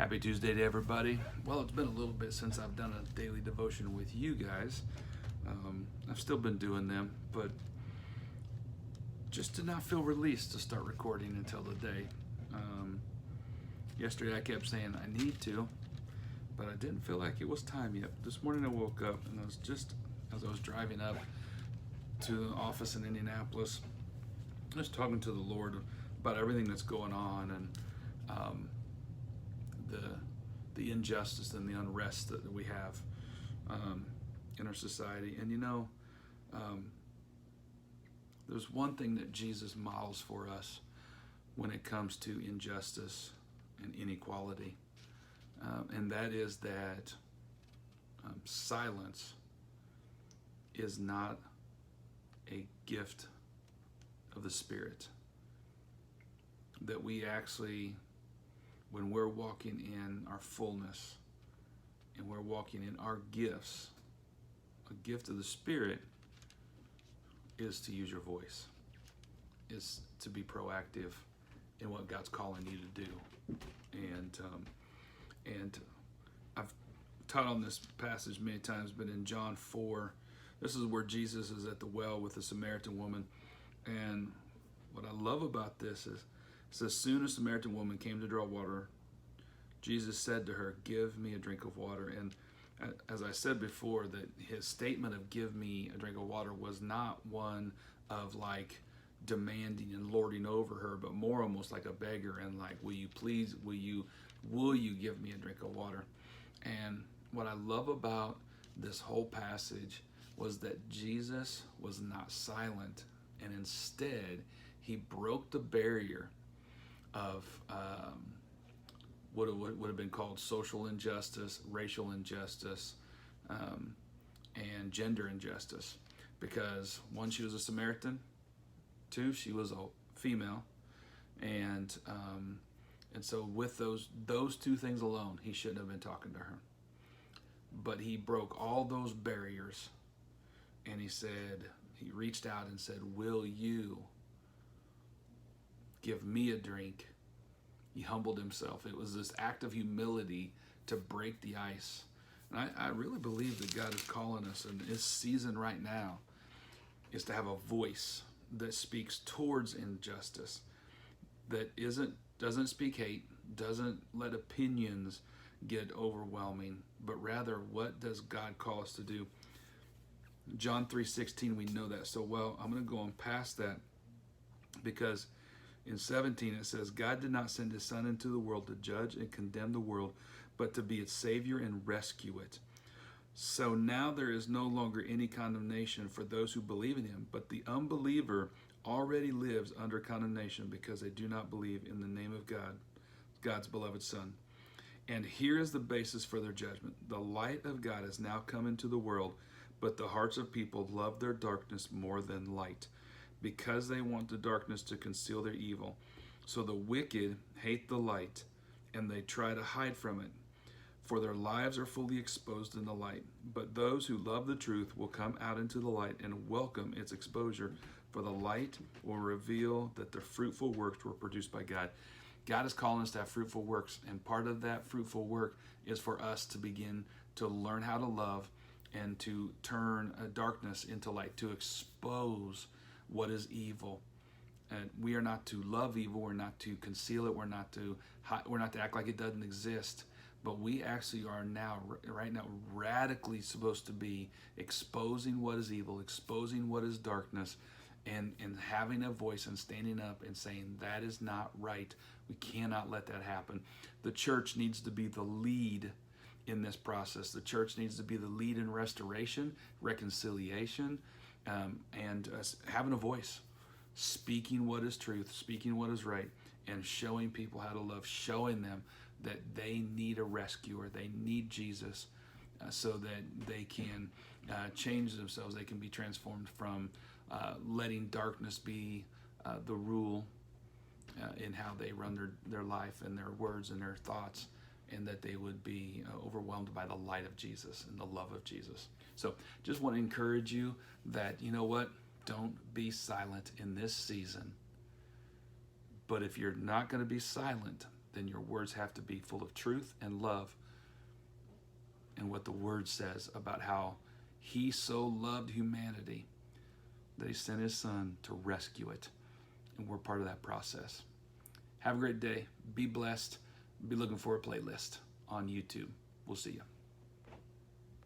Happy Tuesday to everybody. Well, it's been a little bit since I've done a daily devotion with you guys. I've still been doing them, but just did not feel released to start recording until today. Yesterday I kept saying I need to, but I didn't feel like it was time yet. This morning I woke up and I was just, as I was driving up to the office in Indianapolis, just talking to the Lord about everything that's going on and the injustice and the unrest that we have in our society. And there's one thing that Jesus models for us when it comes to injustice and inequality, and that is that silence is not a gift of the Spirit. That we actually, when we're walking in our fullness and we're walking in our gifts, a gift of the Spirit is to use your voice, is to be proactive in what God's calling you to do. And I've taught on this passage many times, but in John 4, this is where Jesus is at the well with the Samaritan woman. And what I love about this is, it says, soon a Samaritan woman came to draw water. Jesus said to her, "Give me a drink of water." And as I said before, that his statement of "give me a drink of water" was not one of like demanding and lording over her, but more almost like a beggar and like, will you give me a drink of water? And what I love about this whole passage was that Jesus was not silent, and instead he broke the barrier of what would have been called social injustice, racial injustice, and gender injustice. Because one, she was a Samaritan. Two, she was a female, and so with those two things alone, he shouldn't have been talking to her. But he broke all those barriers, and he reached out and said, "Will you give me a drink?" He humbled himself. It was this act of humility to break the ice. And I really believe that God is calling us in this season right now is to have a voice that speaks towards injustice, that doesn't speak hate, doesn't let opinions get overwhelming, but rather, what does God call us to do? John 3:16, we know that so well. I'm going to go on past that, because in 17 it says, God did not send his Son into the world to judge and condemn the world, but to be its Savior and rescue it. So now there is no longer any condemnation for those who believe in him, but the unbeliever already lives under condemnation because they do not believe in the name of God, God's beloved Son. And here is the basis for their judgment. The light of God has now come into the world, but the hearts of people love their darkness more than light, because they want the darkness to conceal their evil. So the wicked hate the light, and they try to hide from it, for their lives are fully exposed in the light. But those who love the truth will come out into the light and welcome its exposure, for the light will reveal that the fruitful works were produced by God. God is calling us to have fruitful works, and part of that fruitful work is for us to begin to learn how to love and to turn darkness into light, to expose what is evil. And we are not to love evil, we're not to conceal it, we're not to act like it doesn't exist, but we actually are right now radically supposed to be exposing what is evil, exposing what is darkness, and having a voice and standing up and saying that is not right. We cannot let that happen. The church needs to be the lead in this process. The church needs to be the lead in restoration, reconciliation, and having a voice, speaking what is truth, speaking what is right, and showing people how to love, showing them that they need a rescuer, they need Jesus, so that they can change themselves, they can be transformed from letting darkness be the rule in how they run their life and their words and their thoughts, and that they would be overwhelmed by the light of Jesus and the love of Jesus. So just want to encourage you that, you know what, don't be silent in this season. But if you're not going to be silent, then your words have to be full of truth and love and what the Word says about how He so loved humanity that He sent His Son to rescue it. And we're part of that process. Have a great day. Be blessed. Be looking for a playlist on YouTube. We'll see you.